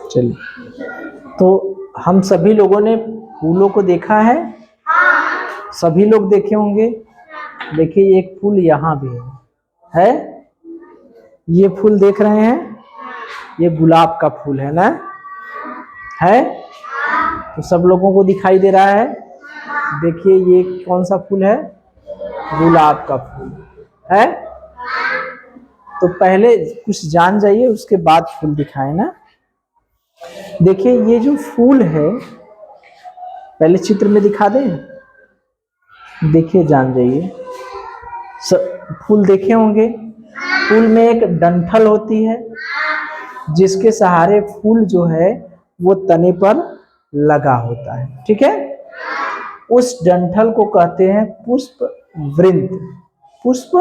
चलिए, तो हम सभी लोगों ने फूलों को देखा है, सभी लोग देखे होंगे। देखिए एक फूल यहाँ भी है, ये फूल देख रहे हैं, ये गुलाब का फूल है ना, है तो सब लोगों को दिखाई दे रहा है। देखिए ये कौन सा फूल है, गुलाब का फूल है। तो पहले कुछ जान जाइए, उसके बाद फूल दिखाए ना। देखिए ये जो फूल है, पहले चित्र में दिखा दें, देखिए जान जाइए। फूल देखे होंगे, फूल में एक डंठल होती है जिसके सहारे फूल जो है वो तने पर लगा होता है, ठीक है। उस डंठल को कहते हैं पुष्प वृंत, पुष्प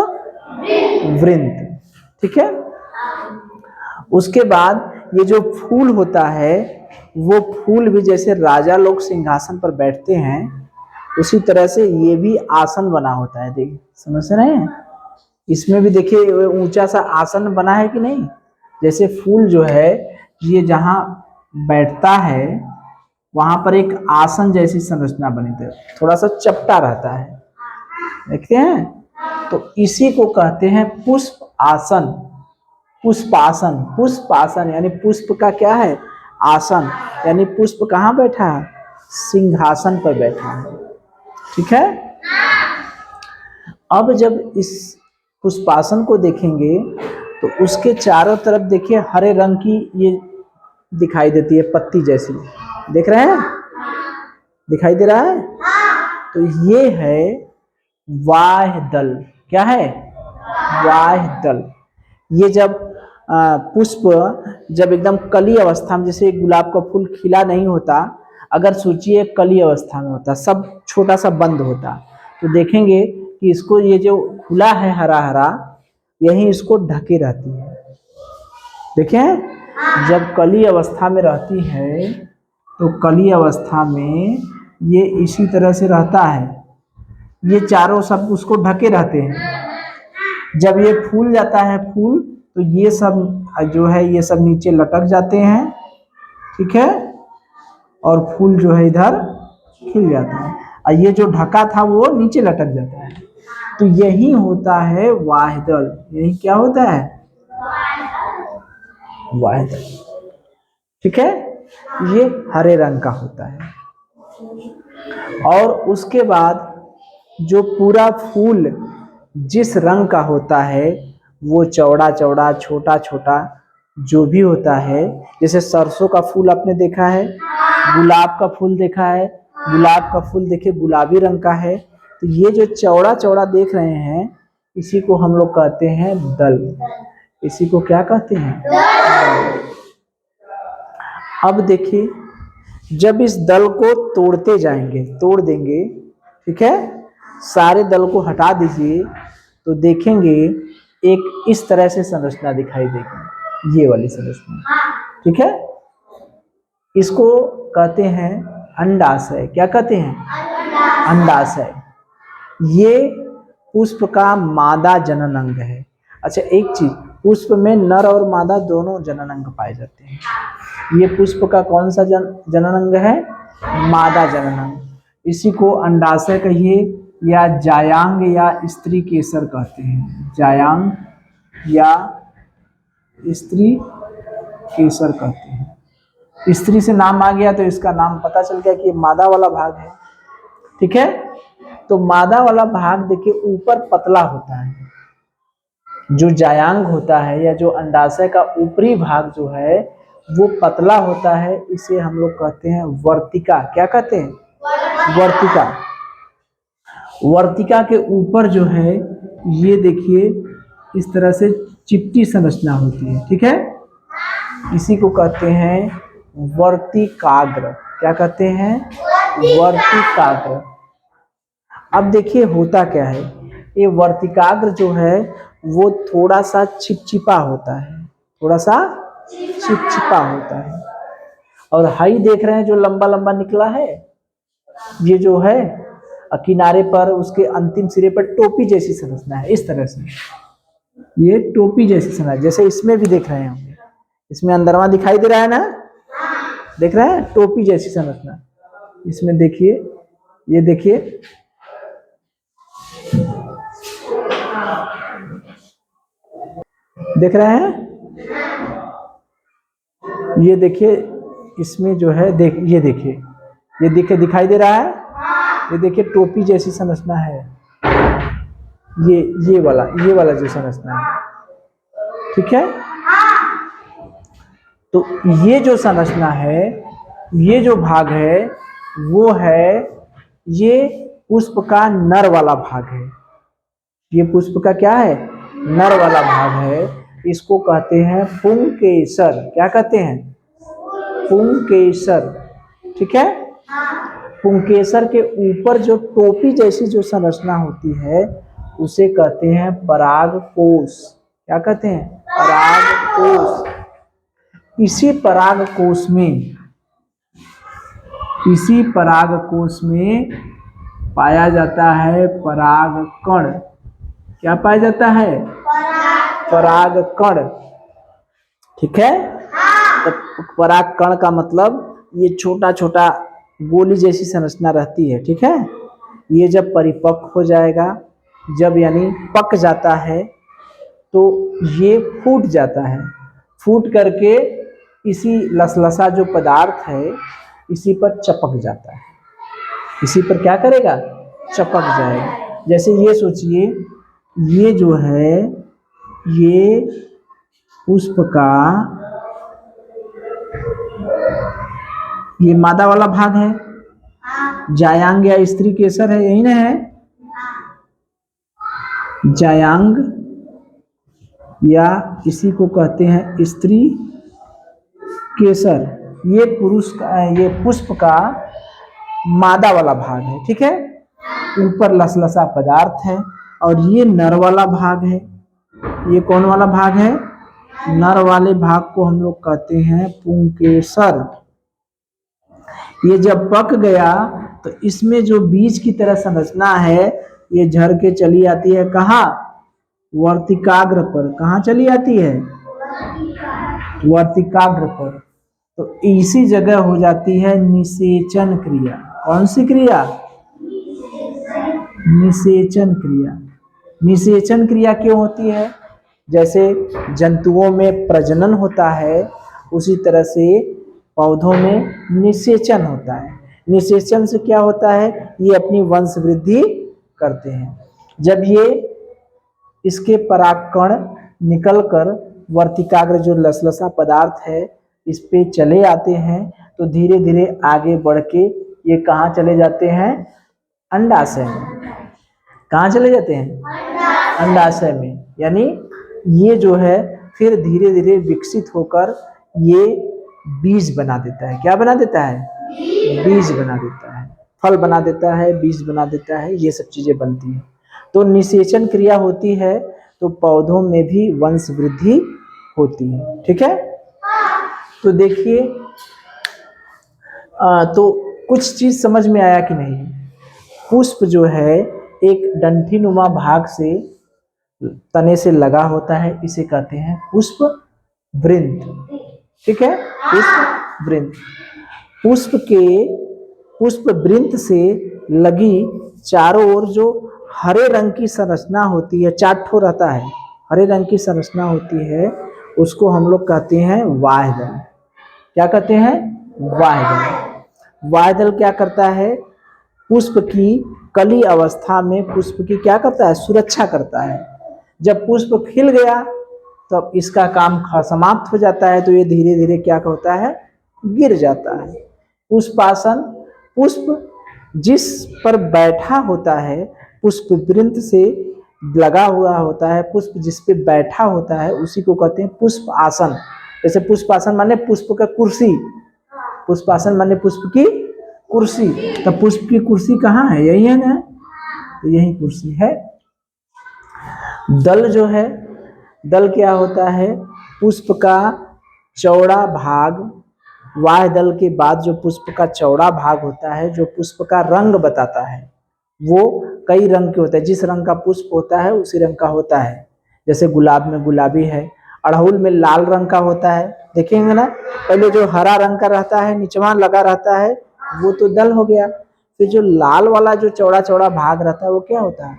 वृंत, ठीक है। उसके बाद ये जो फूल होता है, वो फूल भी जैसे राजा लोग सिंहासन पर बैठते हैं, उसी तरह से ये भी आसन बना होता है। देखिए समझ रहे हैं, इसमें भी देखिए ऊंचा सा आसन बना है कि नहीं। जैसे फूल जो है ये जहाँ बैठता है वहां पर एक आसन जैसी संरचना बनी थी, थोड़ा सा चपटा रहता है, देखते हैं। तो इसी को कहते हैं पुष्प आसन, पुष्पासन। पुष्पासन यानी पुष्प का क्या है, आसन, यानी पुष्प कहाँ बैठा है, सिंहासन पर बैठा है, ठीक है। अब जब इस पुष्पासन को देखेंगे तो उसके चारों तरफ देखिए हरे रंग की ये दिखाई देती है पत्ती जैसी, देख रहे हैं, दिखाई दे रहा है। तो ये है वाह दल, क्या है, वाह दल। ये जब पुष्प जब एकदम कली अवस्था में, जैसे गुलाब का फूल खिला नहीं होता, अगर सोचिए कली अवस्था में होता, सब छोटा सा बंद होता, तो देखेंगे कि इसको ये जो खुला है हरा हरा, यही इसको ढके रहती है। देखें जब कली अवस्था में रहती है तो कली अवस्था में ये इसी तरह से रहता है, ये चारों सब उसको ढके रहते हैं। जब ये फूल जाता है फूल, तो ये सब जो है ये सब नीचे लटक जाते हैं, ठीक है, और फूल जो है इधर खिल जाता है, और ये जो ढका था वो नीचे लटक जाता है। तो यही होता है वाहदल, यही क्या होता है, वाहदल, ठीक है। ये हरे रंग का होता है। और उसके बाद जो पूरा फूल जिस रंग का होता है वो चौड़ा चौड़ा छोटा छोटा जो भी होता है, जैसे सरसों का फूल आपने देखा है, गुलाब का फूल देखा है, गुलाब का फूल देखिए गुलाबी रंग का है। तो ये जो चौड़ा चौड़ा देख रहे हैं, इसी को हम लोग कहते हैं दल, इसी को क्या कहते हैं, दल। अब देखिए जब इस दल को तोड़ते जाएंगे, तोड़ देंगे, ठीक है, सारे दल को हटा दीजिए, तो देखेंगे एक इस तरह से संरचना दिखाई देगी, ये वाली संरचना, ठीक है। इसको कहते हैं अंडाशय, क्या कहते हैं, अंडाशय। ये पुष्प का मादा जनन अंग है। अच्छा एक चीज, पुष्प में नर और मादा दोनों जनन अंग पाए जाते हैं। ये पुष्प का कौन सा जनन अंग है, मादा जनन अंग। इसी को अंडाशय कहिए या जायांग या स्त्री केसर कहते हैं, जायांग या स्त्री केसर कहते हैं। स्त्री से नाम आ गया तो इसका नाम पता चल गया कि ये मादा वाला भाग है, ठीक है। तो मादा वाला भाग देखिए ऊपर पतला होता है, जो जायांग होता है या जो अंडाशय का ऊपरी भाग जो है वो पतला होता है, इसे हम लोग कहते हैं वर्तिका, क्या कहते हैं, वर्तिका। वर्तिका के ऊपर जो है ये देखिए इस तरह से चिपटी संरचना होती है, ठीक है, इसी को कहते हैं वर्तिकाग्र, क्या कहते हैं, वर्तिकाग्र। अब देखिए होता क्या है, ये वर्तिकाग्र जो है वो थोड़ा सा चिपचिपा होता है, थोड़ा सा चिपचिपा होता है। और हाई देख रहे हैं जो लंबा लंबा निकला है, ये जो है किनारे पर उसके अंतिम सिरे पर टोपी जैसी संरचना है, इस तरह से ये टोपी जैसी संरचना, जैसे इसमें भी देख रहे हैं, इसमें अंदरवा दिखाई दे रहा है ना, देख रहे हैं, टोपी जैसी संरचना। इसमें देखिए, ये देखिए, देख रहे हैं, ये देखिए, इसमें जो है ये देखिए, ये दिखाई दे रहा है, ये देखिए टोपी जैसी संरचना है, ये वाला जो संरचना है, ठीक है। तो ये जो संरचना है, ये जो भाग है, वो है, ये पुष्प का नर वाला भाग है। ये पुष्प का क्या है, नर वाला भाग है। इसको कहते हैं पुंकेसर। क्या कहते हैं, पुंकेसर, ठीक है। पुंकेसर के ऊपर जो टोपी जैसी जो संरचना होती है, उसे कहते हैं परागकोश। क्या कहते हैं, परागकोश। इसी परागकोश में पाया जाता है परागकण। क्या पाया जाता है, परागकण, ठीक है। तो परागकण का मतलब ये छोटा छोटा गोली जैसी संरचना रहती है, ठीक है। ये जब परिपक्व हो जाएगा, जब यानी पक जाता है, तो ये फूट जाता है। फूट करके इसी लसलसा जो पदार्थ है, इसी पर चपक जाता है। इसी पर क्या करेगा, चपक जाएगा। जैसे ये सोचिए, ये जो है, ये पुष्प का ये मादा वाला भाग है, जायांग या स्त्री केसर है, यही ना है, जायांग या इसी को कहते हैं स्त्री केसर। ये ये पुष्प का मादा वाला भाग है, ठीक है। ऊपर लसलसा पदार्थ है, और ये नर वाला भाग है। ये कौन वाला भाग है, नर वाले भाग को हम लोग कहते हैं पुंकेसर। ये जब पक गया, तो इसमें जो बीज की तरह संरचना है, ये झड़ के चली आती है कहाँ, वर्तिकाग्र पर। कहाँ चली आती है, वर्तिकाग्र पर। तो इसी जगह हो जाती है निषेचन क्रिया। कौन सी क्रिया, निषेचन क्रिया। निषेचन क्रिया क्यों होती है, जैसे जंतुओं में प्रजनन होता है, उसी तरह से पौधों में निषेचन होता है। निषेचन से क्या होता है, ये अपनी वंश वृद्धि करते हैं। जब ये इसके परागकण निकलकर वर्तिकाग्र जो लसलसा पदार्थ है, इस पे चले आते हैं, तो धीरे धीरे आगे बढ़ के ये कहाँ चले जाते हैं, अंडाशय में। कहाँ चले जाते हैं, अंडाशय में। यानी ये जो है फिर धीरे धीरे विकसित होकर ये बीज बना देता है। क्या बना देता है, बीज बना देता है, फल बना देता है, बीज बना देता है, ये सब चीजें बनती हैं। तो निषेचन क्रिया होती है, तो पौधों में भी वंश वृद्धि होती है, ठीक है। तो देखिए, तो कुछ चीज समझ में आया कि नहीं। पुष्प जो है एक डंठीनुमा भाग से, तने से लगा होता है, इसे कहते हैं पुष्प वृंत, ठीक है, पुष्प वृंत। पुष्प वृंत से लगी चारों ओर जो हरे रंग की संरचना होती है, 4 ठो रहता है, हरे रंग की संरचना होती है, उसको हम लोग कहते हैं वाह्यदल। क्या कहते हैं, वाह्यदल। वाह्यदल क्या करता है, पुष्प की कली अवस्था में पुष्प की क्या करता है, सुरक्षा करता है। जब पुष्प खिल गया, तब इसका काम समाप्त हो जाता है, तो ये धीरे धीरे क्या होता है, गिर जाता है। पुष्पासन, पुष्प जिस पर बैठा होता है, पुष्प वृंत से लगा हुआ होता है, पुष्प जिस पे बैठा होता है, उसी को कहते हैं पुष्प आसन। जैसे पुष्पासन माने पुष्प का कुर्सी, पुष्पासन माने पुष्प की कुर्सी। तो पुष्प की कुर्सी कहाँ है, यही है ना, तो यही कुर्सी है। दल जो है, दल क्या होता है, पुष्प का चौड़ा भाग। वाह्यदल के बाद जो पुष्प का चौड़ा भाग होता है, जो पुष्प का रंग बताता है, वो कई रंग के होते हैं। जिस रंग का पुष्प होता है उसी रंग का होता है। जैसे गुलाब में गुलाबी है, अड़हुल में लाल रंग का होता है, देखेंगे ना, पहले जो हरा रंग का रहता है निचवा लगा रहता है वो तो दल हो गया, फिर जो लाल वाला जो चौड़ा चौड़ा भाग रहता है वो क्या होता है,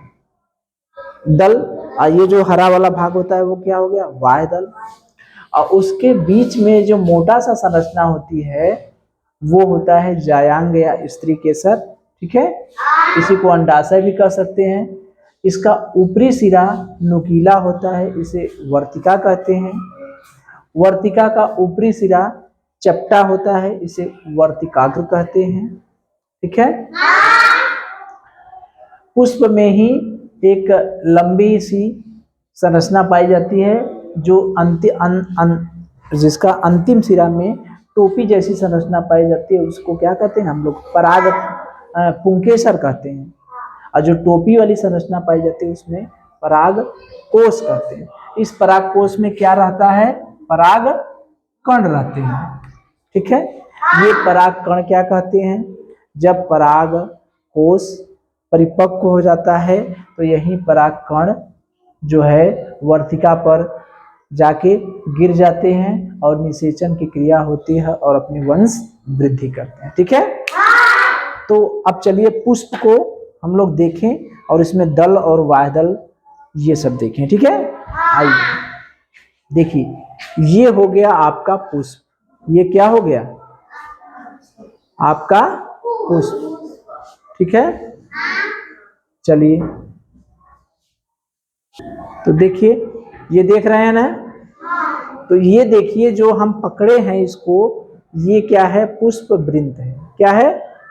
दल। और ये जो हरा वाला भाग होता है वो क्या हो गया, वाय दल। और उसके बीच में जो मोटा सा संरचना होती है वो होता है जायांग या स्त्री केसर, ठीक है। इसी को अंडाशय भी कह सकते हैं। इसका ऊपरी सिरा नुकीला होता है, इसे वर्तिका कहते हैं। वर्तिका का ऊपरी सिरा चपटा होता है, इसे वर्तिकाग्र कहते हैं, ठीक है। पुष्प में ही एक लंबी सी संरचना पाई जाती है जो जिसका अंतिम सिरा में टोपी जैसी संरचना पाई जाती है, उसको क्या कहते हैं हम लोग, पराग पुंकेसर कहते हैं। और जो टोपी वाली संरचना पाई जाती है उसमें पराग कोश कहते हैं। इस पराग कोश में क्या रहता है, पराग कण रहते हैं, ठीक है। ये पराग कण क्या कहते हैं, जब पराग कोश परिपक्व हो जाता है तो यही पराग कण जो है वर्तिका पर जाके गिर जाते हैं और निषेचन की क्रिया होती है और अपनी वंश वृद्धि करते हैं, ठीक है। तो अब चलिए पुष्प को हम लोग देखें और इसमें दल और वायदल ये सब देखें, ठीक है। आइए देखिए, ये हो गया आपका पुष्प, ये क्या हो गया आपका पुष्प, ठीक है। चलिए तो देखिए, ये देख रहे हैं ना, तो ये देखिए जो हम पकड़े हैं इसको, ये क्या है, पुष्प वृंत है। क्या है,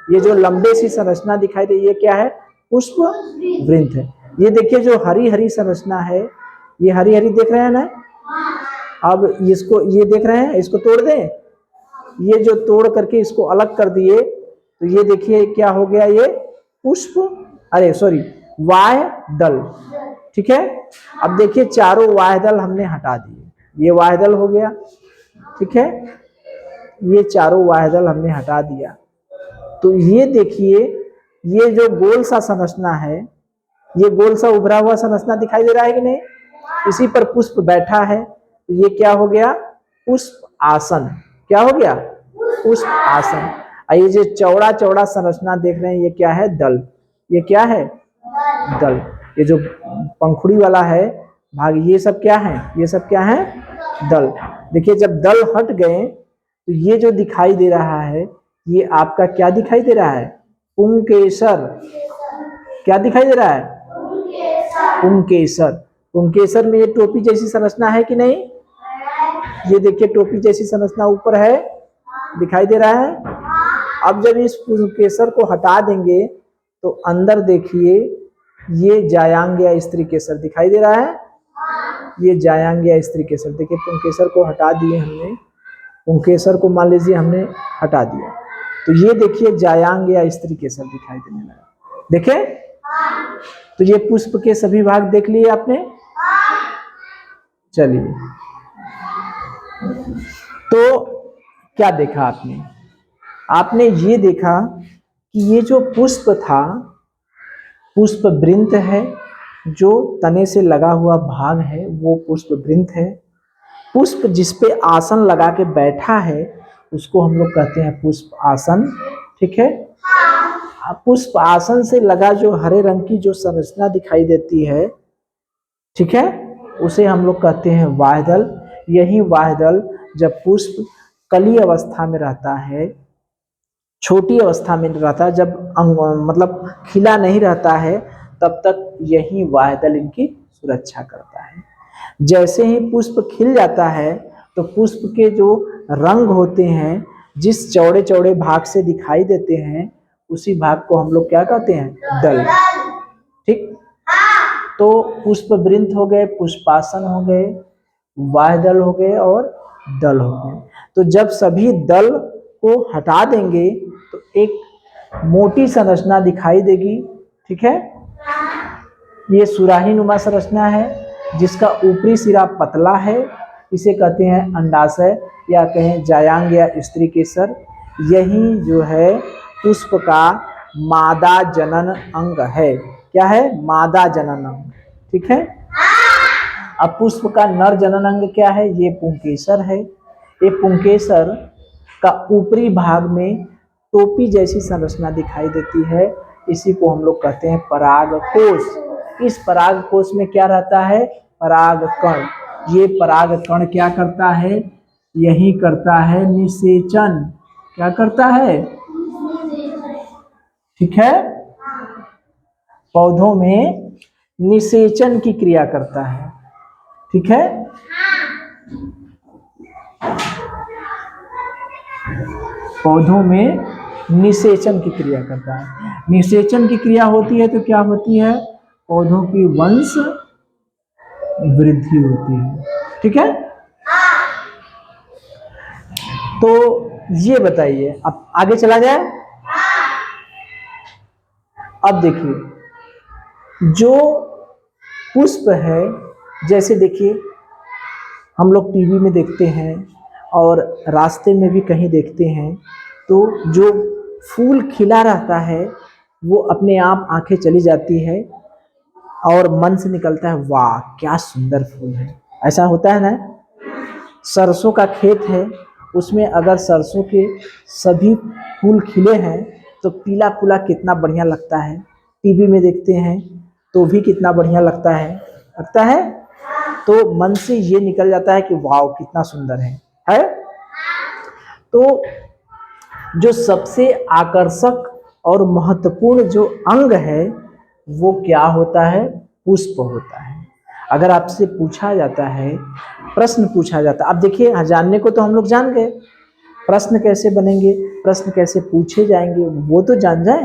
ये जो लंबे सी संरचना दिखाई दे, ये क्या है, पुष्प वृंत है। ये देखिए जो हरी हरी संरचना है, ये हरी हरी देख रहे हैं ना। अब इसको, ये देख रहे हैं, इसको तोड़ दें, ये जो तोड़ करके इसको अलग कर दिए तो ये देखिए क्या हो गया, ये पुष्प, अरे सॉरी, वाय दल, ठीक है। अब देखिए चारों वाय दल हमने हटा दिए, ये वाय दल हो गया, ठीक है। ये चारों वाय दल हमने हटा दिया। तो ये देखिए, ये जो गोल सा संरचना है, ये गोल सा उभरा हुआ संरचना दिखाई दे रहा है कि नहीं, इसी पर पुष्प बैठा है, तो ये क्या हो गया, पुष्प आसन। क्या हो गया, पुष्प आसन। और ये जो चौड़ा चौड़ा संरचना देख रहे हैं, ये क्या है, दल। ये क्या है, दल। ये जो पंखुड़ी वाला है भाग, ये सब क्या है, ये सब क्या है, दल। देखिए जब दल हट गए तो ये जो दिखाई दे रहा है, ये आपका क्या दिखाई दे रहा है, पुंकेसर। क्या दिखाई दे रहा है, पुंकेसर। पुंकेसर में ये टोपी जैसी संरचना है कि नहीं, ये देखिए टोपी जैसी संरचना ऊपर है, दिखाई दे रहा है। अब जब इस पुंकेसर को हटा देंगे तो अंदर देखिए ये जायांग या स्त्री केसर दिखाई दे रहा है, ये जायांग या स्त्री केसर। देखिए पुंकेसर को हटा दिए हमने, पुंकेसर को मान लीजिए हमने हटा दिया, तो ये देखिए जायांग या स्त्री केसर दिखाई देने लगा। देखे, तो ये पुष्प के सभी भाग देख लिए आपने। चलिए, तो क्या देखा आपने, आपने ये देखा कि ये जो पुष्प था, पुष्प वृंत है, जो तने से लगा हुआ भाग है वो पुष्प वृंत है। पुष्प जिसपे आसन लगा के बैठा है उसको हम लोग कहते हैं पुष्प आसन, ठीक है। पुष्प आसन से लगा जो हरे रंग की जो संरचना दिखाई देती है, ठीक है, उसे हम लोग कहते हैं वायदल। यही वायदल जब पुष्प कली अवस्था में रहता है, छोटी अवस्था में रहता है, जब मतलब खिला नहीं रहता है, तब तक यही वायदल इनकी सुरक्षा करता है। जैसे ही पुष्प खिल जाता है तो पुष्प के जो रंग होते हैं, जिस चौड़े चौड़े भाग से दिखाई देते हैं, उसी भाग को हम लोग क्या कहते हैं, दल, ठीक। तो पुष्प वृंत हो गए, पुष्पासन हो गए, वायदल हो गए और दल हो गए। तो जब सभी दल को हटा देंगे तो एक मोटी संरचना दिखाई देगी, ठीक है। ये सुराही नुमा संरचना है जिसका ऊपरी सिरा पतला है, इसे कहते हैं अंडाशय या कहें जायांग या स्त्री केसर। यही जो है पुष्प का मादा जनन अंग है। क्या है, मादा जनन अंग, ठीक है। अब पुष्प का नर जनन अंग क्या है, ये पुंकेसर है। ये पुंकेसर का ऊपरी भाग में टोपी जैसी संरचना दिखाई देती है, इसी को हम लोग कहते हैं परागकोश। इस परागकोश में क्या रहता है? परागकण। ये परागकण क्या करता है? यही करता है निषेचन। क्या करता है? ठीक है, पौधों में निषेचन की क्रिया करता है। ठीक है, पौधों में निषेचन की क्रिया करता है। निषेचन की क्रिया होती है तो क्या होती है? पौधों की वंश वृद्धि होती है। ठीक है, तो ये बताइए, अब आगे चला जाए। अब देखिए, जो पुष्प है, जैसे देखिए हम लोग टीवी में देखते हैं और रास्ते में भी कहीं देखते हैं, तो जो फूल खिला रहता है वो अपने आप आंखें चली जाती है और मन से निकलता है वाह क्या सुंदर फूल है। ऐसा होता है ना। सरसों का खेत है, उसमें अगर सरसों के सभी फूल खिले हैं तो पीला पीला कितना बढ़िया लगता है। टीवी में देखते हैं तो भी कितना बढ़िया लगता है। तो मन से ये निकल जाता है कि वाह कितना सुंदर है। तो जो सबसे आकर्षक और महत्वपूर्ण जो अंग है वो क्या होता है? पुष्प होता है। अगर आपसे पूछा जाता है, प्रश्न पूछा जाता है, अब देखिए जानने को तो हम लोग जान गए, प्रश्न कैसे बनेंगे, प्रश्न कैसे पूछे जाएंगे वो तो जान जाए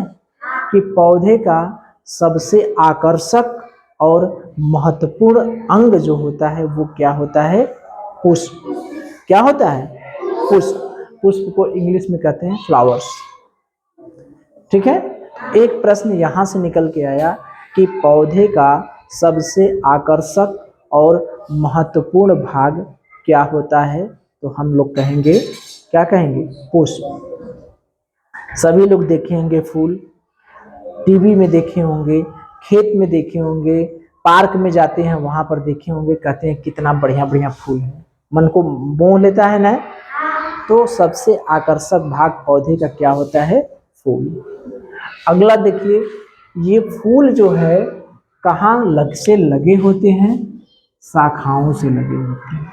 कि पौधे का सबसे आकर्षक और महत्वपूर्ण अंग जो होता है वो क्या होता है? पुष्प। क्या होता है? पुष्प। पुष्प को इंग्लिश में कहते हैं फ्लावर्स। ठीक है, एक प्रश्न यहां से निकल के आया कि पौधे का सबसे आकर्षक और महत्वपूर्ण भाग क्या होता है, तो हम लोग कहेंगे, क्या कहेंगे? पुष्प। सभी लोग देखे होंगे फूल, टीवी में देखे होंगे, खेत में देखे होंगे, पार्क में जाते हैं वहां पर देखे होंगे, कहते हैं कितना बढ़िया बढ़िया फूल है, मन को मोह लेता है ना। तो सबसे आकर्षक भाग पौधे का क्या होता है? फूल। अगला देखिए, ये फूल जो है कहाँ से लगे होते हैं? शाखाओं से लगे होते हैं,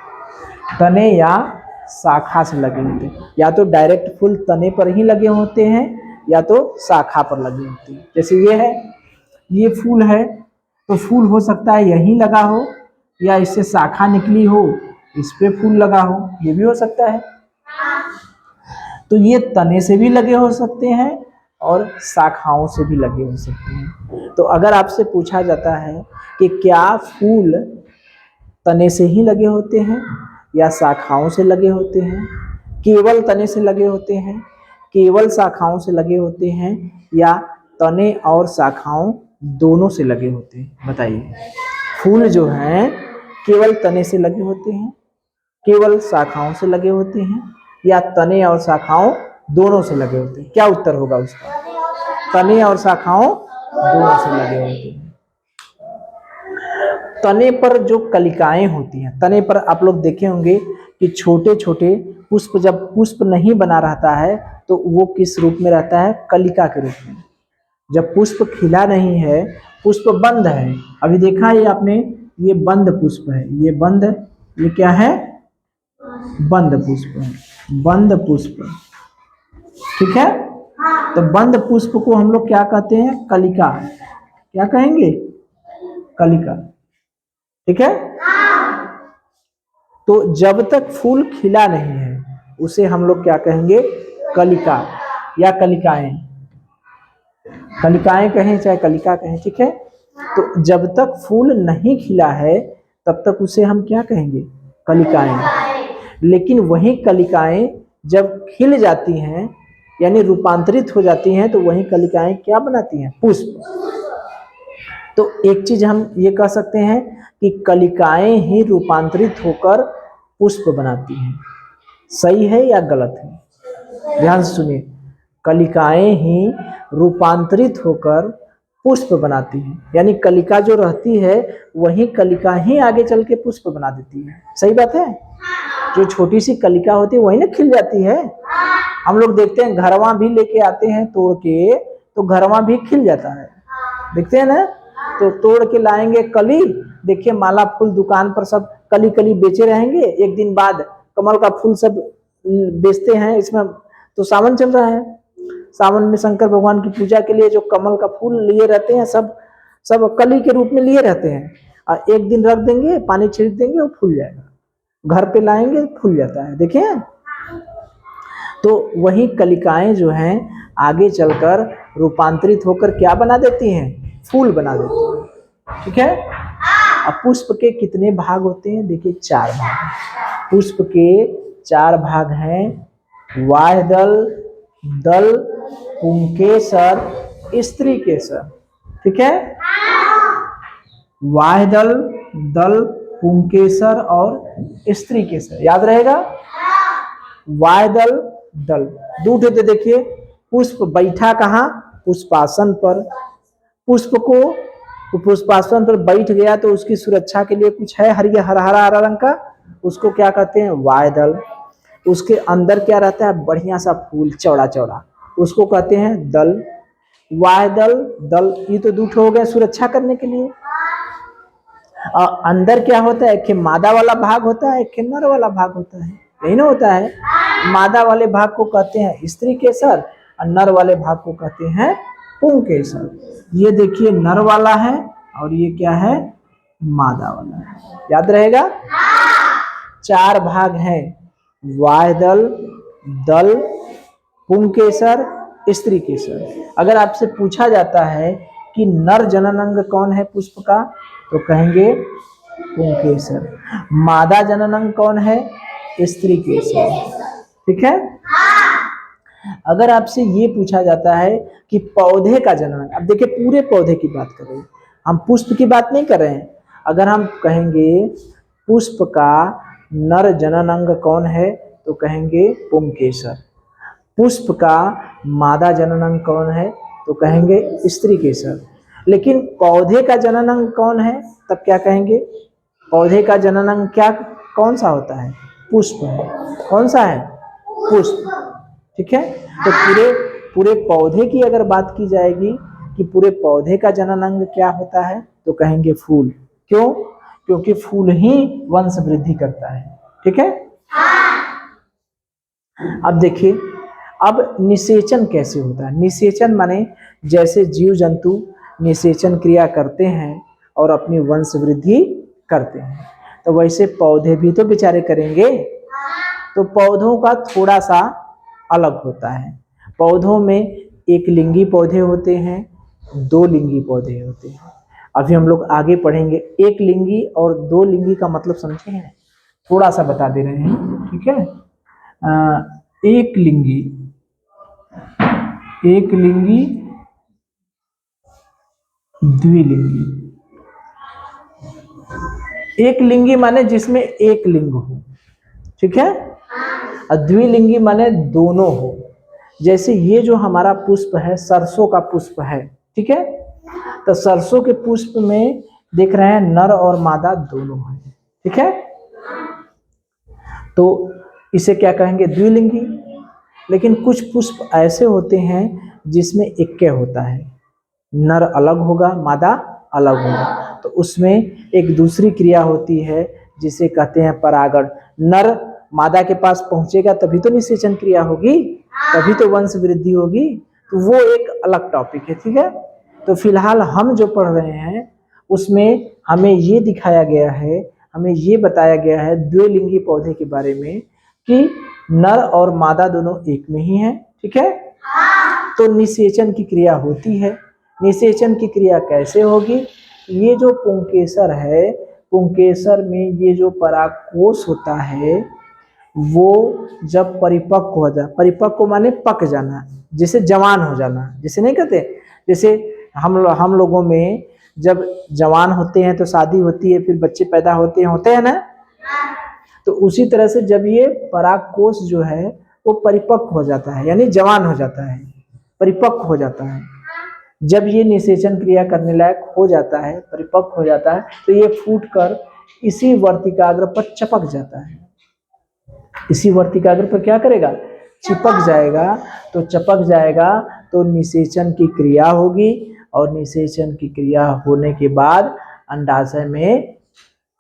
तने या शाखा से लगे होते हैं। या तो डायरेक्ट फूल तने पर ही लगे होते हैं या तो शाखा पर लगे होते हैं। जैसे ये है, ये फूल है तो फूल हो सकता है यहीं लगा हो या इससे शाखा निकली हो इस पे फूल लगा हो, ये भी हो सकता है। तो ये तने से भी लगे हो सकते हैं और शाखाओं से भी लगे हो सकते हैं। तो अगर आपसे पूछा जाता है कि क्या फूल तने से ही लगे होते हैं या शाखाओं से लगे होते हैं, केवल तने से लगे होते हैं, केवल शाखाओं से लगे होते हैं, या तने और शाखाओं दोनों से लगे होते हैं, बताइए। फूल जो हैं केवल तने से लगे होते हैं, केवल शाखाओं से लगे होते हैं, या तने और शाखाओं दोनों से लगे होते हैं? क्या उत्तर होगा उसका? तने और शाखाओं दोनों से लगे होते हैं। तने पर जो कलिकाएं होती हैं, तने पर आप लोग देखे होंगे कि छोटे छोटे पुष्प, जब पुष्प नहीं बना रहता है तो वो किस रूप में रहता है? कलिका के रूप में। जब पुष्प खिला नहीं है, पुष्प बंद है, अभी देखा है आपने, ये बंद पुष्प है, ये बंद, ये क्या है? बंद पुष्प है, बंद पुष्प। ठीक है, तो बंद पुष्प को हम लोग क्या कहते हैं? कलिका। क्या कहेंगे? कलिका। ठीक है, तो जब तक फूल खिला नहीं है उसे हम लोग क्या कहेंगे? कलिका या कलिकाएं। कलिकाएं कहें चाहे कलिका कहें, ठीक है। तो जब तक फूल नहीं खिला है तब तक उसे हम क्या कहेंगे? कलिकाएं। लेकिन वही कलिकाएं जब खिल जाती हैं यानी रूपांतरित हो जाती हैं तो वही कलिकाएं क्या बनाती हैं? पुष्प। तो एक चीज हम ये कह सकते हैं कि कलिकाएं ही रूपांतरित होकर पुष्प बनाती हैं। सही है या गलत है? ध्यान से सुनिए, कलिकाएं ही रूपांतरित होकर पुष्प बनाती हैं, यानी कलिका जो रहती है वही कलिका ही आगे चल के पुष्प बना देती है। सही बात है। जो छोटी सी कलिका होती है वही ना खिल जाती है। हम लोग देखते हैं घरवा भी लेके आते हैं तोड़ के, तो घरवा भी खिल जाता है, देखते हैं ना। तो तोड़ के लाएंगे कली, देखिए माला फूल दुकान पर सब कली कली बेचे रहेंगे, एक दिन बाद कमल का फूल सब बेचते हैं। इसमें तो सावन चल रहा है, सावन में शंकर भगवान की पूजा के लिए जो कमल का फूल लिए रहते हैं सब सब कली के रूप में लिए रहते हैं, और एक दिन रख देंगे, पानी छिड़क देंगे, वो फूल जाएगा, घर पे लाएंगे फूल जाता है, देखिए। तो वही कलिकाएं जो हैं आगे चलकर रूपांतरित होकर क्या बना देती हैं, फूल बना देती हैं, ठीक है। अब पुष्प के कितने भाग होते हैं, देखिए 4 भाग। पुष्प के 4 भाग हैं, बाह्य दल, दल, पुंकेसर, स्त्री केसर, ठीक है। बाह्य दल, दल, पुंकेसर और स्त्री केसर, याद रहेगा। बाह्य दल, दल दो थे, देखिए पुष्प बैठा कहाँ, पुष्पासन पर। पुष्प को पुष्पासन पर बैठ गया तो उसकी सुरक्षा के लिए कुछ है हरा हरा रंग का, उसको क्या कहते हैं, बाह्य दल। उसके अंदर क्या रहता है, बढ़िया सा फूल चौड़ा चौड़ा, उसको कहते हैं दल। बाह्य दल, दल, ये तो दूठ हो गए सुरक्षा करने के लिए। और अंदर क्या होता है, एक मादा वाला भाग होता है, एक नर वाला भाग होता है, यही ना होता है। मादा वाले भाग को कहते हैं स्त्री केसर और नर वाले भाग को कहते हैं पुंकेसर। ये देखिए नर वाला है और ये क्या है, मादा वाला है, याद रहेगा। 4 भाग हैं, बाह्य दल, दल, पुंकेसर, स्त्री केसर। अगर आपसे पूछा जाता है कि नर जनन अंग कौन है पुष्प का, तो कहेंगे पुंकेसर। मादा जनन अंग कौन है, स्त्री केसर, ठीक है। अगर आपसे ये पूछा जाता है कि पौधे का जनन, अब देखिए पूरे पौधे की बात कर रहे हैं हम, पुष्प की बात नहीं कर रहे हैं। अगर हम कहेंगे पुष्प का नर जनन अंग कौन है, तो कहेंगे पुंकेसर। पुष्प का मादा जनन अंग कौन है, तो कहेंगे स्त्री केसर। लेकिन पौधे का जनन अंग कौन है, तब क्या कहेंगे, पौधे का जनन अंग क्या कौन सा होता है, पुष्प है। कौन सा है, पुष्प, ठीक है। तो पूरे पौधे की अगर बात की जाएगी कि पूरे पौधे का जनन अंग क्या होता है, तो कहेंगे फूल। क्यों, क्योंकि फूल ही वंश वृद्धि करता है, ठीक है। अब देखिए, अब निषेचन कैसे होता है। निषेचन माने जैसे जीव जंतु निषेचन क्रिया करते हैं और अपनी वंश वृद्धि करते हैं, तो वैसे पौधे भी तो बेचारे करेंगे। तो पौधों का थोड़ा सा अलग होता है। पौधों में एक लिंगी पौधे होते हैं, 2 लिंगी पौधे होते हैं। अभी हम लोग आगे पढ़ेंगे, एक लिंगी और 2 लिंगी का मतलब समझे हैं, थोड़ा सा बता दे रहे हैं, ठीक है। एक लिंगी, एक लिंगी, द्विलिंगी। एक लिंगी माने जिसमें एक लिंग हो, ठीक है। और द्विलिंगी माने दोनों हो। जैसे ये जो हमारा पुष्प है, सरसों का पुष्प है, ठीक है। तो सरसों के पुष्प में देख रहे हैं नर और मादा दोनों है, ठीक है। तो इसे क्या कहेंगे, द्विलिंगी। लेकिन कुछ पुष्प ऐसे होते हैं जिसमें एक्के होता है, नर अलग होगा, मादा अलग होगा, तो उसमें एक दूसरी क्रिया होती है जिसे कहते हैं परागण। नर मादा के पास पहुंचेगा तभी तो निषेचन क्रिया होगी, तभी तो वंश वृद्धि होगी। तो वो एक अलग टॉपिक है, ठीक है। तो फिलहाल हम जो पढ़ रहे हैं उसमें हमें ये दिखाया गया है, हमें ये बताया गया है द्विलिंगी पौधे के बारे में कि नर और मादा दोनों एक में ही है, ठीक है। तो निषेचन की क्रिया होती है। निषेचन की क्रिया कैसे होगी, ये जो पुंकेसर है, पुंकेसर में ये जो परागकोश होता है वो जब परिपक्व हो जाए, परिपक्व माने पक जाना, जैसे जवान हो जाना, जैसे नहीं कहते, जैसे हम लोगों में जब जवान होते हैं तो शादी होती है, फिर बच्चे पैदा होते हैं ना। तो उसी तरह से जब ये परागकोश जो है वो परिपक्व हो जाता है, यानी जवान हो जाता है, परिपक्व हो जाता है, जब ये निषेचन क्रिया करने लायक हो जाता है, परिपक्व हो जाता है, तो ये फूटकर इसी वर्तिकाग्र पर चपक जाता है। इसी वर्तिकाग्र पर क्या करेगा, चिपक जाएगा। तो चिपक जाएगा तो निषेचन की क्रिया होगी, और निषेचन की क्रिया होने के बाद अंडाशय में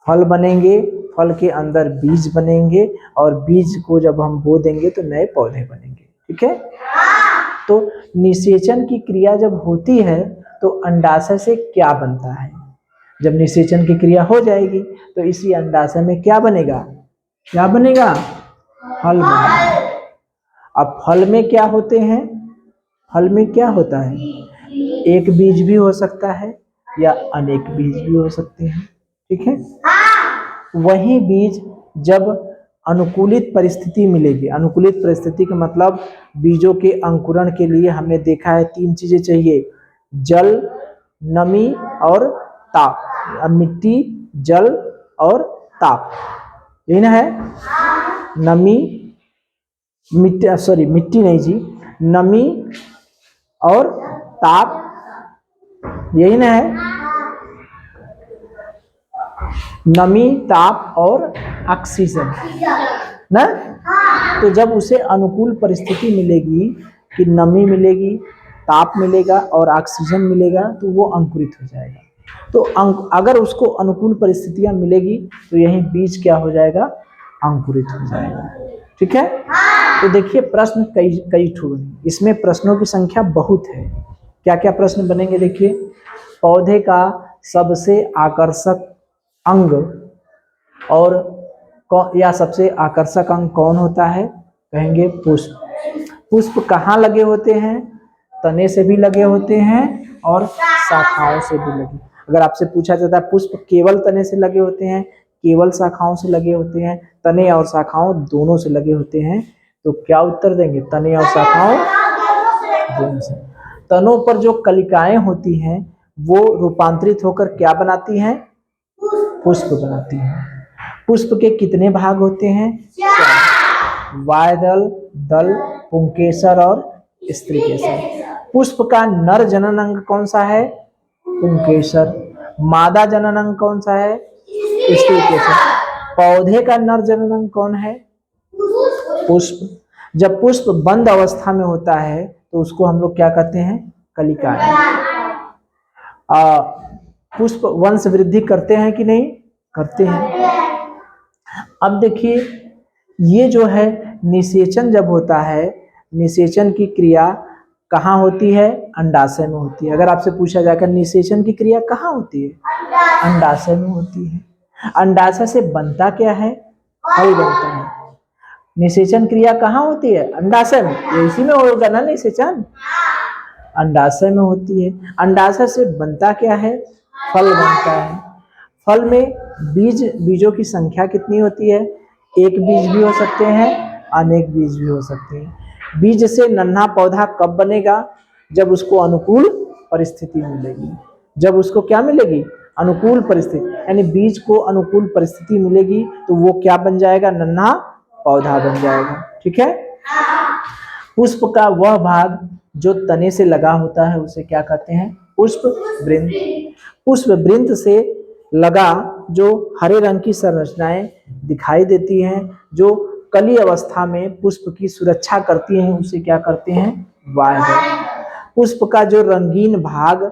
फल बनेंगे, फल के अंदर बीज बनेंगे, और बीज को जब हम बो देंगे तो नए पौधे बनेंगे। ठीक है। तो निषेचन की क्रिया जब होती है तो अंडाशय से क्या बनता है, जब निषेचन की क्रिया हो जाएगी तो इसी अंडाशय में क्या बनेगा, क्या बनेगा, फल बनेगा। अब फल में क्या होते हैं, फल में क्या होता है, एक बीज भी हो सकता है या अनेक बीज भी हो सकते हैं। ठीक है। वही बीज जब अनुकूलित परिस्थिति मिलेगी, अनुकूलित परिस्थिति का मतलब बीजों के अंकुरण के लिए हमने देखा है 3 चीजें चाहिए, जल, नमी और ताप। मिट्टी, जल और ताप, यही ना है। नमी, मिट्टी, सॉरी मिट्टी नहीं जी, नमी और ताप, यही ना है। नमी, ताप और ऑक्सीजन ना। तो जब उसे अनुकूल परिस्थिति मिलेगी कि नमी मिलेगी, ताप मिलेगा और ऑक्सीजन मिलेगा तो वो अंकुरित हो जाएगा। तो अगर उसको अनुकूल परिस्थितियां मिलेगी तो यही बीज क्या हो जाएगा, अंकुरित हो जाएगा। ठीक है। तो देखिए प्रश्न कई ठो बने, इसमें प्रश्नों की संख्या बहुत है। क्या क्या प्रश्न बनेंगे देखिए। पौधे का सबसे आकर्षक अंग और या सबसे आकर्षक अंग कौन होता है, कहेंगे पुष्प। पुष्प कहाँ लगे होते हैं, तने से भी लगे होते हैं और शाखाओं से भी लगे। अगर आपसे पूछा जाता है पुष्प केवल तने से लगे होते हैं, केवल शाखाओं से लगे होते हैं, तने और शाखाओं दोनों से लगे होते हैं, तो क्या उत्तर देंगे, तने और शाखाओं दोनों से। तनों पर जो कलिकाएं होती हैं वो रूपांतरित होकर क्या बनाती हैं, पुष्प बनाती हैं। पुष्प के कितने भाग होते हैं, वायदल, दल, पुंकेसर और स्त्रीकेसर। पुष्प का नर जनन अंग कौन सा है, पुंकेसर। मादा जनन अंग कौन सा है, स्त्रीकेसर। पौधे का नर जनन अंग कौन है, पुष्प। जब पुष्प बंद अवस्था में होता है तो उसको हम लोग क्या कहते हैं, कलिकाएं। पुष्प वंश वृद्धि करते हैं कि नहीं, करते हैं। अब देखिए ये जो है निषेचन जब होता है, निषेचन की क्रिया कहाँ होती है, अंडाशय में होती है। अगर आपसे पूछा जाएगा निषेचन की क्रिया कहाँ होती है, अंडाशय में होती है। अंडाशय से बनता क्या है, फल बनता है। निषेचन क्रिया कहाँ होती है, अंडाशय में, इसी में होगा ना निषेचन, अंडाशय में होती है। अंडाशय से बनता क्या है, फल बनता है। फल में बीजों की संख्या कितनी होती है, एक बीज भी हो सकते हैं, अनेक बीज भी हो सकते हैं। बीज से नन्हा पौधा कब बनेगा, जब उसको अनुकूल परिस्थिति मिलेगी। जब उसको क्या मिलेगी, अनुकूल परिस्थिति, यानी बीज को अनुकूल परिस्थिति मिलेगी तो वो क्या बन जाएगा, नन्हा पौधा बन जाएगा। ठीक है। पुष्प का वह भाग जो तने से लगा होता है उसे क्या कहते हैं, पुष्प वृंत। पुष्प वृंत से लगा जो हरे रंग की संरचनाएं दिखाई देती हैं, जो कली अवस्था में पुष्प की सुरक्षा करती हैं, उसे क्या करते हैं, वायदल। पुष्प का जो रंगीन भाग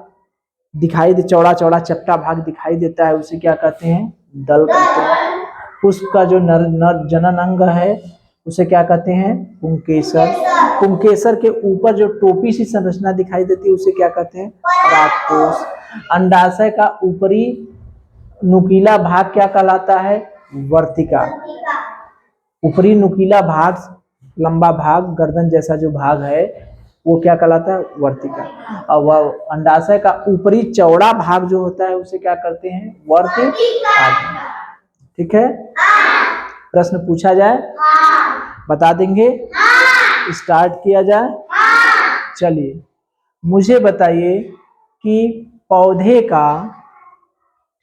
दिखाई दे, चौड़ा चौड़ा चपटा भाग दिखाई देता है, उसे क्या कहते हैं, दल कहते हैं। पुष्प का जो नर जनन अंग है उसे क्या कहते हैं, पुंकेसर। पुंकेसर के ऊपर जो टोपी सी संरचना दिखाई देती है उसे क्या कहते हैं, परागकोश। अंडाशय का ऊपरी नुकीला भाग क्या कहलाता है, वर्तिका। ऊपरी नुकीला भाग, लंबा भाग, गर्दन जैसा जो भाग है वो क्या कहलाता है, वर्तिका। और वह अंडाशय का ऊपरी चौड़ा भाग जो होता है उसे क्या करते हैं, वर्तिका। ठीक है। प्रश्न पूछा जाए, बता देंगे, स्टार्ट किया जाए। चलिए मुझे बताइए कि पौधे का,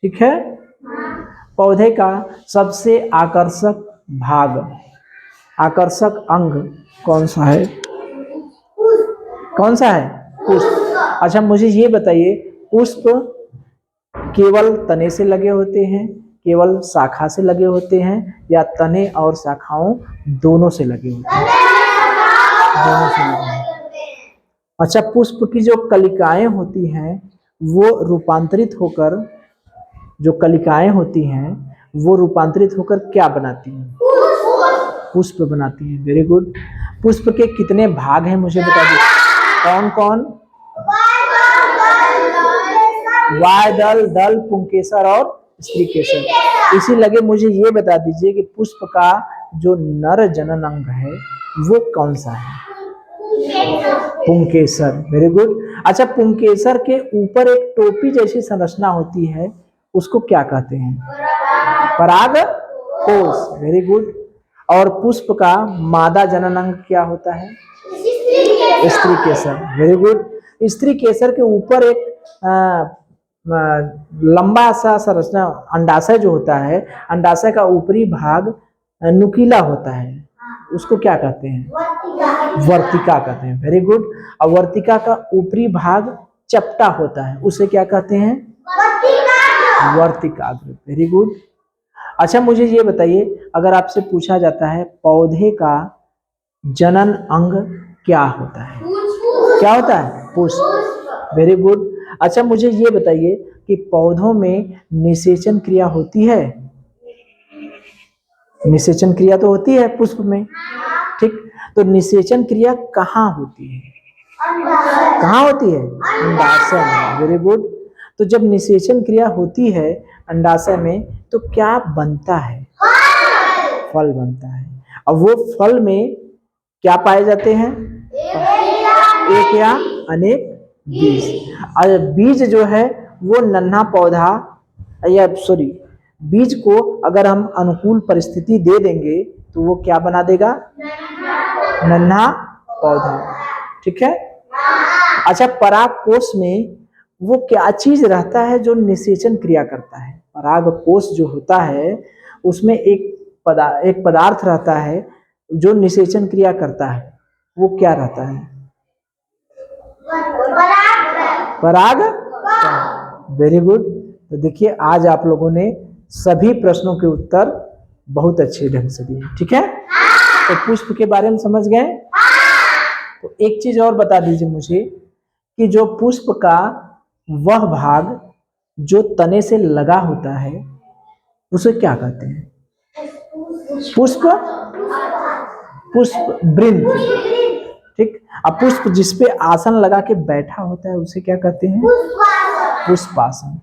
ठीक है, पौधे का सबसे आकर्षक भाग, आकर्षक अंग कौन सा है, कौन सा है, पुष्प। अच्छा मुझे ये बताइए पुष्प केवल तने से लगे होते हैं केवल शाखा से लगे होते हैं या तने और शाखाओं दोनों से लगे होते हैं? दोनों से लगे होते हैं। अच्छा, पुष्प की जो कलिकाएं होती हैं वो रूपांतरित होकर, जो कलिकाएं होती हैं वो रूपांतरित होकर क्या बनाती हैं? पुष्प बनाती हैं। Very good. पुष्प के कितने भाग हैं मुझे बता दीजिए, कौन कौन? वायदल, दल, पुंकेसर और स्त्रीकेसर। इसी लगे मुझे ये बता दीजिए कि पुष्प का जो नर जनन अंग है वो कौन सा है? पुंकेसर। Very good. अच्छा, पुंकेसर के ऊपर एक टोपी जैसी संरचना होती है, उसको क्या कहते हैं? पराग कोश। Very good. और पुष्प का मादा जनन अंग क्या होता है? स्त्रीकेसर। Very good. स्त्रीकेसर के ऊपर एक लंबा सा संरचना, अंडाशय जो होता है, अंडाशय का ऊपरी भाग नुकीला होता है, उसको क्या कहते हैं? वर्तिका कहते हैं। Very good. और वर्तिका का ऊपरी भाग चपटा होता है, उसे क्या कहते हैं? वर्तिकाग्र। Very good. अच्छा, मुझे ये बताइए, अगर आपसे पूछा जाता है पौधे का जनन अंग क्या होता है? क्या होता है? पुष्प। Very good. अच्छा, मुझे ये बताइए कि पौधों में निषेचन क्रिया होती है? निषेचन क्रिया तो होती है पुष्प में, ठीक। तो निषेचन क्रिया कहाँ होती है? कहाँ होती है? अंडाशय में। Very good. तो जब निषेचन क्रिया होती है अंडाशय में तो क्या बनता है? फल बनता है। अब वो फल में क्या पाए जाते हैं? एक या अनेक बीज। और बीज जो है वो नन्हा पौधा, या सॉरी, बीज को अगर हम अनुकूल परिस्थिति दे देंगे तो वो क्या बना देगा? नन्हा पौधा, ठीक है। अच्छा, परागकोश में वो क्या चीज रहता है जो निषेचन क्रिया करता है? परागकोश जो होता है उसमें एक पदार्थ रहता है जो निषेचन क्रिया करता है, वो क्या रहता है? पराग। Very good. तो देखिए, आज आप लोगों ने सभी प्रश्नों के उत्तर बहुत अच्छे ढंग से दिए, ठीक है। तो पुष्प के बारे में समझ गए। तो एक चीज और बता दीजिए मुझे कि जो पुष्प का वह भाग जो तने से लगा होता है उसे क्या कहते हैं? पुष्प, पुष्प वृंत, ठीक। अब पुष्प जिसपे आसन लगा के बैठा होता है उसे क्या कहते हैं? पुष्पासन।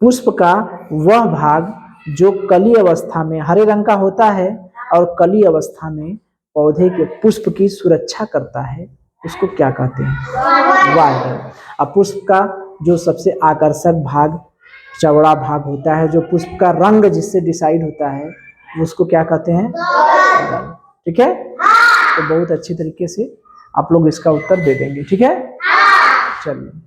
पुष्प का वह भाग जो कली अवस्था में हरे रंग का होता है और कली अवस्था में पौधे के पुष्प की सुरक्षा करता है, उसको क्या कहते हैं? वायदल। अब पुष्प का जो सबसे आकर्षक भाग, चौड़ा भाग होता है, जो पुष्प का रंग जिससे डिसाइड होता है, उसको क्या कहते हैं? ठीक है। तो बहुत अच्छी तरीके से आप लोग इसका उत्तर दे देंगे, ठीक है। चलिए।